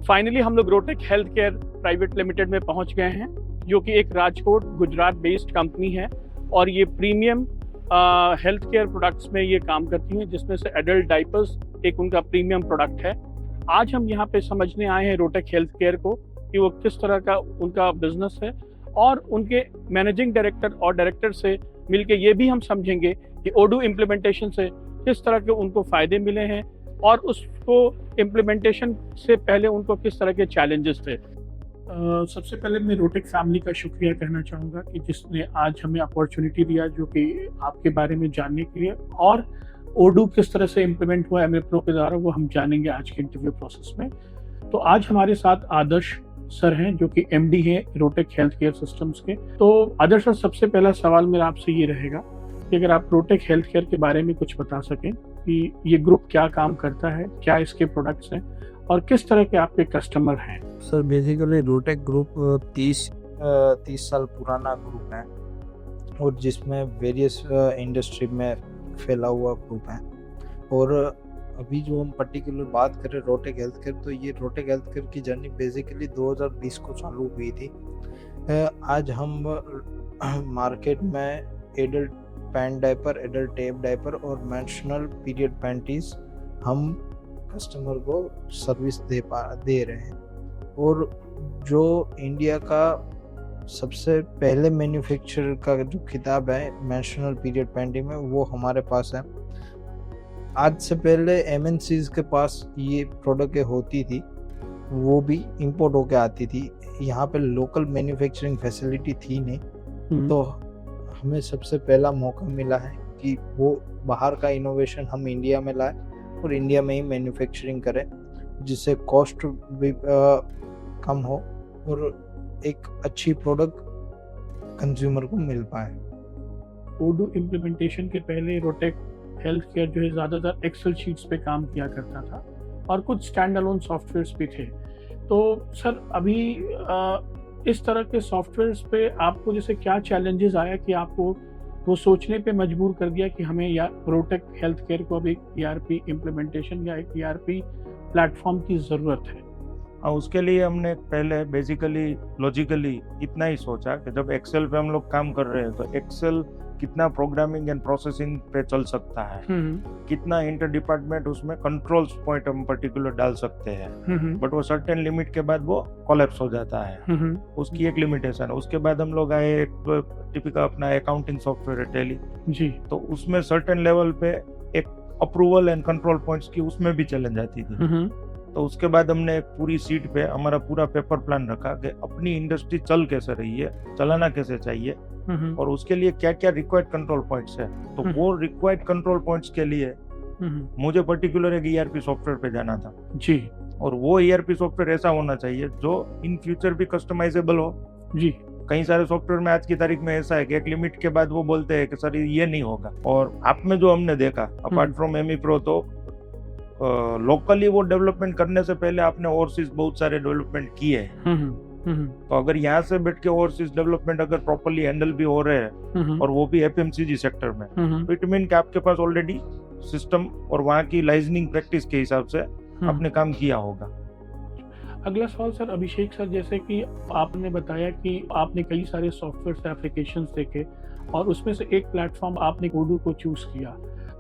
Finally हम लोग रोटेक health care private limited में पहुंच गए हैं, जो कि एक राजकोट गुजरात बेस्ड कंपनी है और ये प्रीमियम हेल्थ केयर प्रोडक्ट्स में ये काम करती हैं, जिसमें से एडल्ट डाइपर्स एक उनका प्रीमियम प्रोडक्ट है। आज हम यहाँ पे समझने आए हैं रोटेक हेल्थ केयर को कि वो किस तरह का उनका बिजनेस है, और उनके मैनेजिंग डायरेक्टर और डायरेक्टर से मिलके ये भी हम समझेंगे कि ओडू इम्प्लीमेंटेशन से किस तरह के उनको फ़ायदे मिले हैं और उसको इम्प्लीमेंटेशन से पहले उनको किस तरह के चैलेंजेस थे। सबसे पहले मैं रोटेक फैमिली का शुक्रिया कहना चाहूँगा कि जिसने आज हमें अपॉर्चुनिटी दिया, जो कि आपके बारे में जानने के लिए, और ओडू किस तरह से इम्प्लीमेंट हुआ एमएप्रो के द्वारा वो हम जानेंगे आज के इंटरव्यू प्रोसेस में। तो आज हमारे साथ आदर्श सर हैं, जो कि एमडी हैं रोटेक हेल्थ केयर सिस्टम्स के। तो आदर्श सर, सबसे पहला सवाल मेरा आपसे ये रहेगा कि अगर आप रोटेक हेल्थ केयर के बारे में कुछ बता सकें कि ये ग्रुप क्या काम करता है, क्या इसके प्रोडक्ट्स हैं और किस तरह के आपके कस्टमर हैं। सर बेसिकली रोटेक ग्रुप 30 साल पुराना ग्रुप है और जिसमें वेरियस इंडस्ट्री में फैला हुआ ग्रुप है। और अभी जो हम पर्टिकुलर बात करें रोटेक हेल्थ केयर, तो ये रोटेक हेल्थ केयर की जर्नी बेसिकली 2020 को चालू हुई थी। आज हम मार्केट में adult pant diaper, adult tape diaper और मेंस्ट्रुअल पीरियड पैंटीज हम कस्टमर को सर्विस दे रहे हैं। और जो इंडिया का सबसे पहले मैन्युफैक्चरर का जो खिताब है मेंस्ट्रुअल पीरियड पैंटी में, वो हमारे पास है। आज से पहले एमएनसीज के पास ये प्रोडक्ट होती थी, वो भी इंपोर्ट होके आती थी। यहाँ पे लोकल मैन्युफैक्चरिंग फैसिलिटी थी नहीं, तो हमें सबसे पहला मौका मिला है कि वो बाहर का इनोवेशन हम इंडिया में लाए और इंडिया में ही मैन्युफैक्चरिंग करें, जिससे कॉस्ट भी कम हो और एक अच्छी प्रोडक्ट कंज्यूमर को मिल पाए। ओडू इम्प्लीमेंटेशन के पहले रोटेक हेल्थ केयर जो है ज़्यादातर एक्सेल शीट्स पे काम किया करता था और कुछ स्टैंड अलोन सॉफ्टवेयर्स भी थे। तो सर, अभी इस तरह के सॉफ्टवेयर्स पे आपको जैसे क्या चैलेंजेस आया कि आपको वो सोचने पे मजबूर कर दिया कि हमें या रोटेक हेल्थ केयर को अब एक ईआरपी इम्प्लीमेंटेशन या एक ईआरपी प्लेटफॉर्म की ज़रूरत है? उसके लिए हमने पहले बेसिकली लॉजिकली इतना ही सोचा कि जब एक्सेल पे हम लोग काम कर रहे हैं तो एक्सेल कितना प्रोग्रामिंग एंड प्रोसेसिंग पे चल सकता है, कितना इंटर डिपार्टमेंट उसमें कंट्रोल्स पॉइंट हम पर्टिकुलर डाल सकते हैं, बट वो सर्टेन लिमिट के बाद वो कोलैप्स हो जाता है। उसकी एक लिमिटेशन है। उसके बाद हम लोग आए एक टिपिकल अपना अकाउंटिंग सॉफ्टवेयर है टैली जी, तो उसमें सर्टेन लेवल पे एक अप्रूवल एंड कंट्रोल पॉइंट्स की उसमें भी चैलेंज आती थी। तो उसके बाद हमने एक पूरी सीट पे हमारा पूरा पेपर प्लान रखा कि अपनी इंडस्ट्री चल कैसे रही है, चलाना कैसे चाहिए और उसके लिए क्या क्या रिक्वायर्ड कंट्रोल पॉइंट्स है। तो वो रिक्वायर्ड कंट्रोल पॉइंट्स के लिए मुझे पर्टिकुलर एक ईआरपी सॉफ्टवेयर पे जाना था जी, और वो ईआरपी सॉफ्टवेयर ऐसा होना चाहिए जो इन फ्यूचर भी कस्टमाइजेबल हो जी। कई सारे सॉफ्टवेयर में आज की तारीख में ऐसा है कि एक लिमिट के बाद वो बोलते हैं कि सर ये नहीं होगा, और आप में जो हमने देखा अपार्ट फ्रॉम एमईप्रो, तो लोकली वो डेवलपमेंट करने से पहले आपने ओवरसीज बहुत सारे डेवलपमेंट किए हैं। तो अगर यहाँ से बैठ के ओवरसीज डेवलपमेंट अगर प्रॉपर्ली हैंडल भी हो रहे हैं और वो भी एफएमसीजी सेक्टर में, तो इट मीन कि आपके पास ऑलरेडी सिस्टम और वहाँ की लाइसेंसिंग प्रैक्टिस के हिसाब से आपने काम किया होगा। अगला सवाल सर अभिषेक सर, जैसे कि आपने बताया कि आपने कई सारे सॉफ्टवेयर एप्लीकेशंस देखे और उसमें से एक प्लेटफॉर्म आपने ओडू को चूज किया,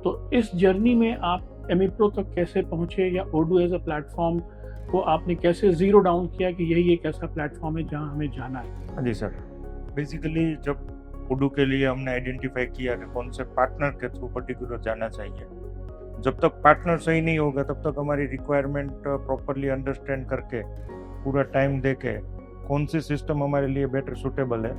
तो इस जर्नी में आप एमईप्रो तक कैसे पहुंचे या ओडू एज अ प्लेटफॉर्म को आपने कैसे जीरो डाउन किया कि यही एक ऐसा प्लेटफॉर्म है जहां हमें जाना है? जी सर, बेसिकली जब ओडू के लिए हमने आइडेंटिफाई किया कि कौन से पार्टनर के थ्रू पर्टिकुलर जाना चाहिए, जब तक पार्टनर सही नहीं होगा तब तक हमारी रिक्वायरमेंट प्रॉपरली अंडरस्टैंड करके पूरा टाइम देके कौन सी सिस्टम हमारे लिए बेटर सूटेबल है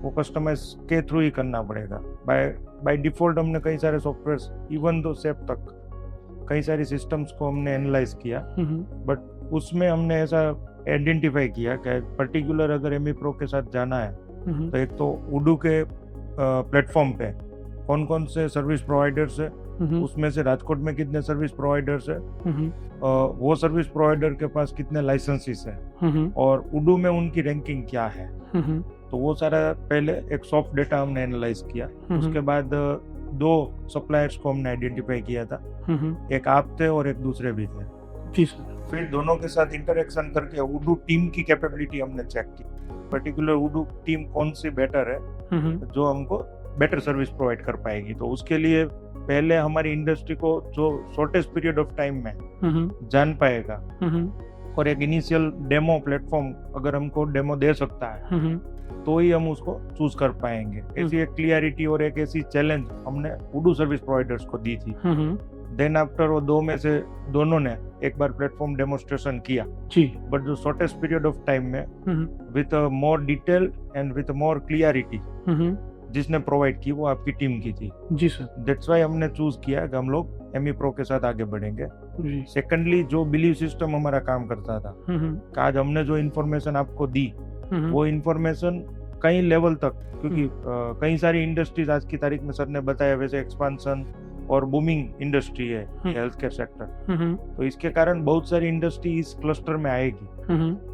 वो कस्टमाइज के थ्रू ही करना पड़ेगा। बाय डिफॉल्ट हमने कई सारे सॉफ्टवेयर्स, इवन दो सेप तक कई सारी सिस्टम्स को हमने एनालाइज किया, बट उसमें हमने ऐसा आइडेंटिफाई किया कि पर्टिकुलर अगर एमईप्रो के साथ जाना है तो एक तो ओडू के प्लेटफॉर्म पे कौन कौन से सर्विस प्रोवाइडर्स है, उसमें से राजकोट में कितने सर्विस प्रोवाइडर्स है, वो सर्विस प्रोवाइडर के पास कितने लाइसेंसेस है और ओडू में उनकी रैंकिंग क्या है। तो वो सारा पहले एक सॉफ्ट डेटा हमने एनालाइज किया। उसके बाद दो सप्लायर्स को हमने आइडेंटिफाई किया था, एक आप थे और एक दूसरे भी थे। जी सर। फिर दोनों के साथ इंटरेक्शन करके उडू टीम की कैपेबिलिटी हमने चेक की, पर्टिकुलर उडू टीम कौन सी बेटर है जो हमको बेटर सर्विस प्रोवाइड कर पाएगी। तो उसके लिए पहले हमारी इंडस्ट्री को जो शॉर्टेस्ट पीरियड ऑफ टाइम में जान पाएगा और एक इनिशियल डेमो प्लेटफॉर्म अगर हमको डेमो दे सकता है तो ही हम उसको चूज कर पाएंगे। ऐसी एक क्लियरिटी और एक ऐसी चैलेंज हमने उडू सर्विस प्रोवाइडर्स को दी थी। देन आफ्टर वो दो में से दोनों ने एक बार प्लेटफॉर्म डेमोस्ट्रेशन किया जी, बट जो शॉर्टेस्ट पीरियड ऑफ टाइम में with more detail and with more clarity जिसने प्रोवाइड की वो आपकी टीम की थी। जी सर। दैट्स वाई हमने चूज किया कि हम लोग एमई प्रो के साथ आगे बढ़ेंगे। सेकेंडली जो बिलीव सिस्टम हमारा काम करता था, आज हमने जो इन्फॉर्मेशन आपको दी वो इन्फॉर्मेशन कई लेवल तक, क्योंकि कई सारी इंडस्ट्रीज आज की तारीख में सर ने बताया वैसे एक्सपांशन और बूमिंग इंडस्ट्री है हेल्थ केयर सेक्टर, तो इसके कारण बहुत सारी इंडस्ट्री इस क्लस्टर में आएगी।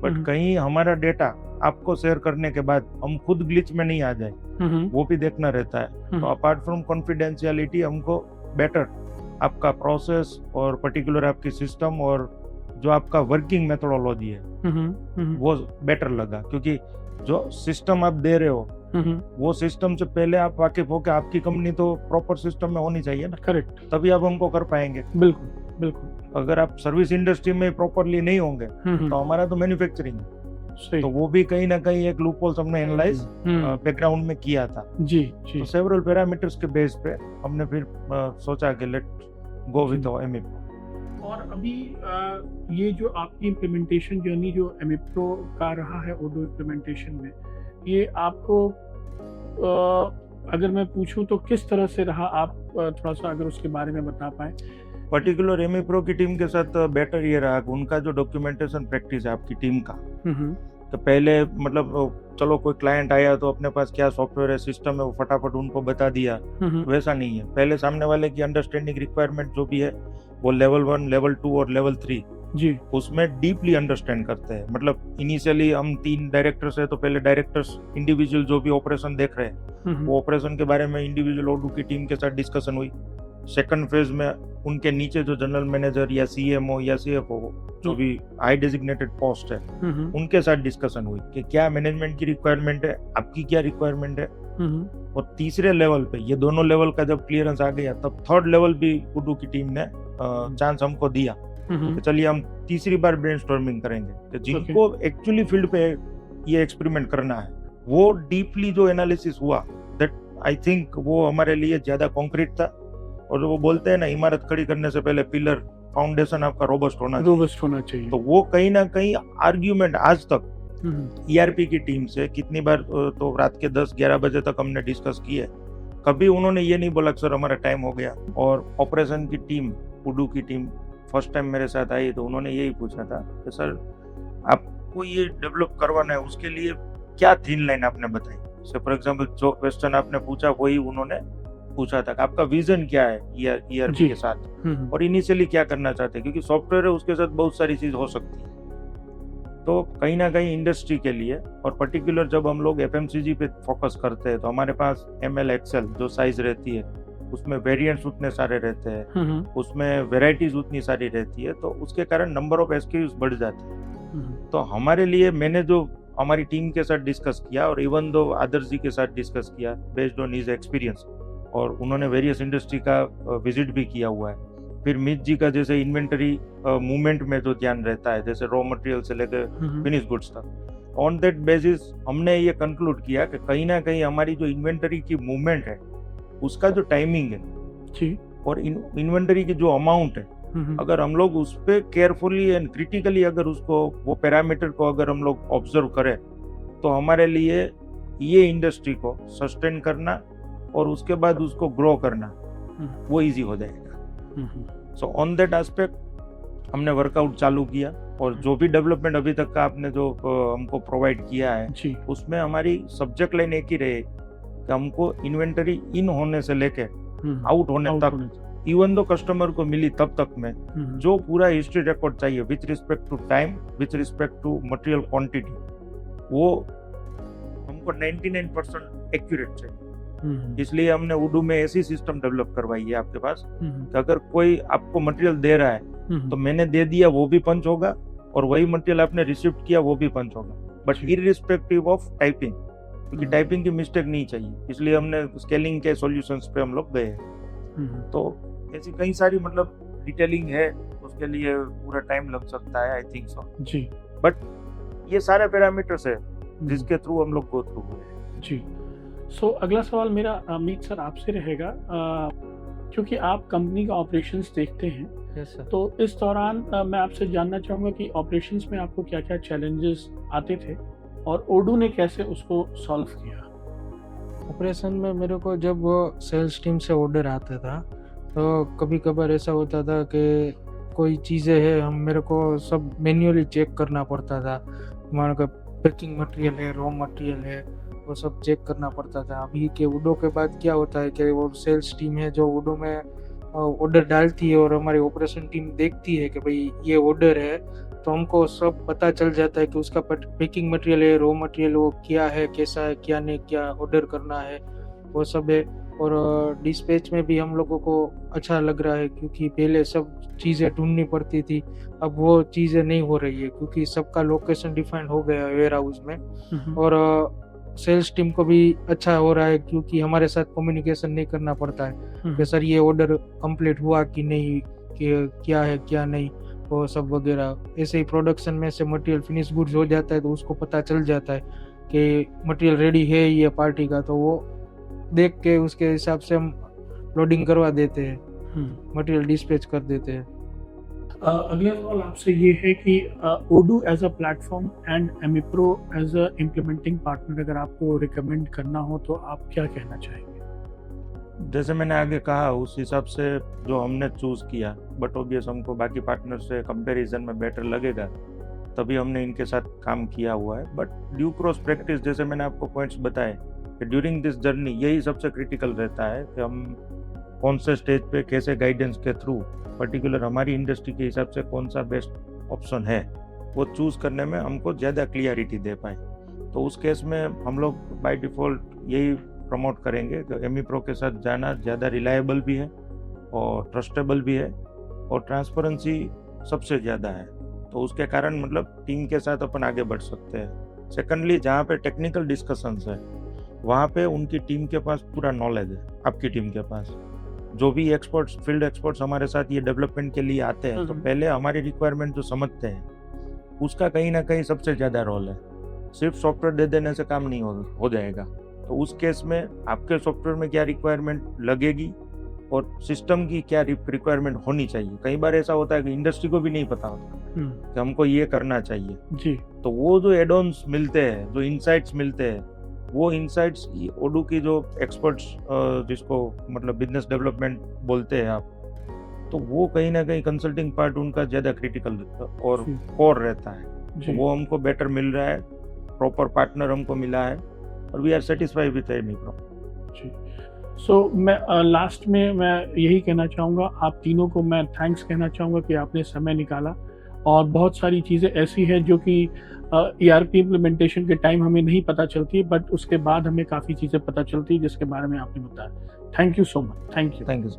बट कहीं हमारा डेटा आपको शेयर करने के बाद हम खुद ग्लिच में नहीं आ जाए, वो भी देखना रहता है। तो अपार्ट फ्रॉम कॉन्फिडेंशियलिटी हमको बेटर आपका प्रोसेस और पर्टिकुलर आपकी सिस्टम और जो आपका वर्किंग मेथोडोलॉजी है वो बेटर लगा, क्योंकि जो सिस्टम आप दे रहे हो वो सिस्टम से पहले आप वाकिफ हो कि आपकी कंपनी तो प्रॉपर सिस्टम में होनी चाहिए ना। करेक्ट। तभी आप हमको कर पाएंगे। बिल्कुल बिल्कुल। अगर आप सर्विस इंडस्ट्री में प्रॉपरली नहीं होंगे तो हमारा तो मैन्युफैक्चरिंग है, तो वो भी कहीं ना कहीं एक लूपहोल्स हमने एनालाइज बैकग्राउंड में किया था। जी जी। तो सेवरल पैरामीटर्स के बेस पे हमने फिर सोचा कि लेट गो विद एमई। और अभी ये जो आपकी इम्प्लीमेंटेशन जर्नी जो एमई प्रो का रहा है ओडो इम्प्लीमेंटेशन में, ये आपको अगर मैं पूछूं तो किस तरह से रहा, आप थोड़ा सा अगर उसके बारे में बता पाए। पर्टिकुलर एमई प्रो की टीम के साथ बेटर ये रहा कि उनका जो डॉक्यूमेंटेशन प्रैक्टिस है आपकी टीम का, तो पहले मतलब चलो कोई क्लाइंट आया तो अपने पास क्या सॉफ्टवेयर है सिस्टम है वो फटाफट उनको बता दिया, वैसा नहीं है। पहले सामने वाले की अंडरस्टैंडिंग रिक्वायरमेंट जो भी है वो लेवल 1, लेवल 2 और लेवल 3 जी उसमें डीपली अंडरस्टैंड करते हैं। मतलब इनिशियली हम 3 डायरेक्टर्स है तो पहले डायरेक्टर्स इंडिविजुअल जो भी ऑपरेशन देख रहे हैं वो ऑपरेशन के बारे में इंडिविजुअल ओडू की टीम के साथ डिस्कशन हुई। सेकंड फेज में उनके नीचे जो जनरल मैनेजर या सीएमओ या सीएफओ जो भी हाई डेजिग्नेटेड पोस्ट है उनके साथ डिस्कशन हुई कि क्या मैनेजमेंट की रिक्वायरमेंट है, आपकी क्या रिक्वायरमेंट है। और तीसरे लेवल पे ये दोनों लेवल का जब क्लियरेंस आ गया तब थर्ड लेवल भी उडू की टीम ने चांस हमको दिया कि चलिए हम तीसरी बार ब्रेनस्टॉर्मिंग करेंगे कि जिनको एक्चुअली फील्ड पे ये एक्सपेरिमेंट करना है वो डीपली जो एनालिसिस हुआ दैट आई थिंक वो हमारे लिए ज्यादा कॉन्क्रीट था। और वो बोलते हैं ना इमारत खड़ी करने से पहले पिलर फाउंडेशन आपका रोबस्ट होना चाहिए। तो वो कहीं ना कहीं आर्ग्यूमेंट आज तक ईआरपी की टीम से कितनी बार तो रात के 10-11 बजे तक हमने डिस्कस किए, कभी उन्होंने ये नहीं बोला सर हमारा टाइम हो गया। और ऑपरेशन की टीम उडू की टीम फर्स्ट टाइम मेरे साथ आई तो उन्होंने यही पूछा था कि सर आपको ये डेवलप करवाना है उसके लिए क्या थिन लाइन आपने बताई। सो फॉर एग्जांपल जो क्वेश्चन आपने पूछा वही उन्होंने पूछा था कि आपका विजन क्या है ईआरपी के साथ और इनिशियली क्या करना चाहते हैं, क्योंकि सॉफ्टवेयर है उसके साथ बहुत सारी चीज हो सकती है। तो कहीं ना कहीं इंडस्ट्री के लिए और पर्टिकुलर जब हम लोग एफएमसीजी पे फोकस करते हैं तो हमारे पास एमएल एक्सेल जो साइज रहती है उसमें वेरिएंट्स उतने सारे रहते हैं, उसमें वेराइटीज उतनी सारी रहती है, तो उसके कारण नंबर ऑफ एसक्यूज बढ़ जाते हैं। तो हमारे लिए मैंने जो हमारी टीम के साथ डिस्कस किया और इवन दो आदर्श जी के साथ डिस्कस किया बेस्ड ऑन हिज एक्सपीरियंस, और उन्होंने वेरियस इंडस्ट्री का विजिट भी किया हुआ है। फिर मित जी का जैसे इन्वेंटरी मूवमेंट में जो ध्यान रहता है जैसे रॉ मटेरियल से लेकर फिनिश गुड्स तक, ऑन दैट बेसिस हमने ये कंक्लूड किया कि कहीं ना कहीं हमारी जो इन्वेंटरी की मूवमेंट है उसका जो टाइमिंग है और इन्वेंटरी की जो अमाउंट है अगर हम लोग उस पर केयरफुली एंड क्रिटिकली अगर उसको वो पैरामीटर को अगर हम लोग ऑब्जर्व करें तो हमारे लिए ये इंडस्ट्री को सस्टेन करना और उसके बाद उसको ग्रो करना वो इजी हो जाएगा। सो ऑन दैट एस्पेक्ट हमने वर्कआउट चालू किया और जो भी डेवलपमेंट अभी तक का आपने जो हमको प्रोवाइड किया है उसमें हमारी सब्जेक्ट लाइन एक ही रहे कि हमको इन्वेंटरी इन होने से लेके आउट होने तक इवन दो कस्टमर को मिली तब तक में जो पूरा हिस्ट्री रिकॉर्ड चाहिए with respect to time with respect to material quantity वो हमको 99% एक्यूरेट चाहिए। इसलिए हमने उडू में ऐसी सिस्टम डेवलप करवाई है आपके पास कि अगर कोई आपको मटेरियल दे रहा है तो मैंने दे दिया वो भी पंच होगा, और वही मटेरियल आपने रिसीव किया वो भी पंच होगा, बट इररिस्पेक्टिव ऑफ टाइपिंग, क्योंकि टाइपिंग की मिस्टेक नहीं चाहिए, इसलिए हमने स्केलिंग के सॉल्यूशंस पे हम लोग गए। तो ऐसी कई सारी मतलब डिटेलिंग है, उसके लिए पूरा टाइम लग सकता है, I think so ji. But ये सारे पैरामीटर्स है जिसके थ्रू हम लोग गो थ्रू हुए जी। सो अगला सवाल मेरा अमित सर आपसे रहेगा, क्योंकि आप कंपनी का ऑपरेशंस देखते हैं, यस सर। तो इस दौरान मैं आपसे जानना चाहूँगा कि ऑपरेशंस में आपको क्या क्या चैलेंजेस आते थे और ओडू ने कैसे उसको सॉल्व किया? ऑपरेशन में मेरे को जब वो सेल्स टीम से ऑर्डर आता था तो कभी कभार ऐसा होता था कि कोई चीज़ें हैं, हम मेरे को सब मैन्युअली चेक करना पड़ता था। मान लो पैकिंग मटेरियल है, रॉ मटेरियल है, वो सब चेक करना पड़ता था। अभी के वुडो के बाद क्या होता है कि वो सेल्स टीम है जो वुडो में ऑर्डर डालती है और हमारी ऑपरेशन टीम देखती है कि भाई ये ऑर्डर है, तो हमको सब पता चल जाता है कि उसका पैकिंग मटेरियल है, रॉ मटेरियल वो क्या है, कैसा है, क्या नहीं, क्या ऑर्डर करना है, वो सब है। और डिस्पैच में भी हम लोगों को अच्छा लग रहा है, क्योंकि पहले सब चीज़ें ढूंढनी पड़ती थी, अब वो चीज़ें नहीं हो रही है क्योंकि सबका लोकेशन डिफाइंड हो गया है वेयर हाउस में। और सेल्स टीम को भी अच्छा हो रहा है क्योंकि हमारे साथ कम्युनिकेशन नहीं करना पड़ता है कि सर ये ऑर्डर कंप्लीट हुआ कि नहीं, कि क्या है क्या नहीं, वो सब वगैरह। ऐसे ही प्रोडक्शन में से मटेरियल फिनिश गुड्स हो जाता है तो उसको पता चल जाता है कि मटेरियल रेडी है ये पार्टी का, तो वो देख के उसके हिसाब से हम लोडिंग करवा देते हैं, मटेरियल डिस्पैच कर देते हैं। अगला सवाल आपसे ये है कि Odoo as a platform and Emipro as a implementing partner अगर आपको रिकमेंड करना हो तो आप क्या कहना चाहेंगे? जैसे मैंने आगे कहा उस हिसाब से जो हमने चूज किया, बट ऑब्वियस हमको बाकी पार्टनर से कंपैरिजन में बेटर लगेगा, तभी हमने इनके साथ काम किया हुआ है। बट ड्यू क्रॉस प्रैक्टिस, जैसे मैंने आपको पॉइंट्स बताए कि ड्यूरिंग दिस जर्नी यही सबसे क्रिटिकल रहता है कि हम कौन से स्टेज पे कैसे गाइडेंस के थ्रू पर्टिकुलर हमारी इंडस्ट्री के हिसाब से कौन सा बेस्ट ऑप्शन है वो चूज करने में हमको ज़्यादा क्लियरिटी दे पाए। तो उस केस में हम लोग बाय डिफ़ॉल्ट यही प्रमोट करेंगे कि एमिप्रो के साथ जाना ज़्यादा रिलायबल भी है और ट्रस्टेबल भी है और ट्रांसपेरेंसी सबसे ज़्यादा है। तो उसके कारण मतलब टीम के साथ अपन आगे बढ़ सकते हैं। सेकेंडली, जहाँ पे टेक्निकल डिस्कशंस है वहाँ पे उनकी टीम के पास पूरा नॉलेज है, आपकी टीम के पास जो भी एक्सपर्ट्स, फील्ड एक्सपर्ट्स हमारे साथ ये डेवलपमेंट के लिए आते हैं, तो पहले हमारी रिक्वायरमेंट जो समझते हैं उसका कहीं ना कहीं सबसे ज़्यादा रोल है। सिर्फ सॉफ्टवेयर दे देने से काम नहीं हो जाएगा। तो उस केस में आपके सॉफ्टवेयर में क्या रिक्वायरमेंट लगेगी और सिस्टम की क्या रिक्वायरमेंट होनी चाहिए। कई बार ऐसा होता है कि इंडस्ट्री को भी नहीं पता होता कि हमको ये करना चाहिए जी। तो वो जो एड ऑन्स मिलते हैं, जो इनसाइट्स मिलते हैं, वो इनसाइट्स ओडू की जो एक्सपर्ट्स जिसको मतलब बिजनेस डेवलपमेंट बोलते हैं आप, तो वो कहीं ना कहीं कंसल्टिंग पार्ट उनका ज़्यादा क्रिटिकल और कोर रहता है। तो वो हमको बेटर मिल रहा है, प्रॉपर पार्टनर हमको मिला है और वी आर सेटिस्फाइड विद एमिप्रो। जी। सो मैं लास्ट में मैं यही कहना चाहूँगा, आप तीनों को मैं थैंक्स कहना चाहूँगा कि आपने समय निकाला। और बहुत सारी चीज़ें ऐसी हैं जो कि ERP इम्प्लीमेंटेशन के टाइम हमें नहीं पता चलती, बट उसके बाद हमें काफ़ी चीज़ें पता चलती जिसके बारे में आपने बताया। Thank you so much. Thank you. Thank you.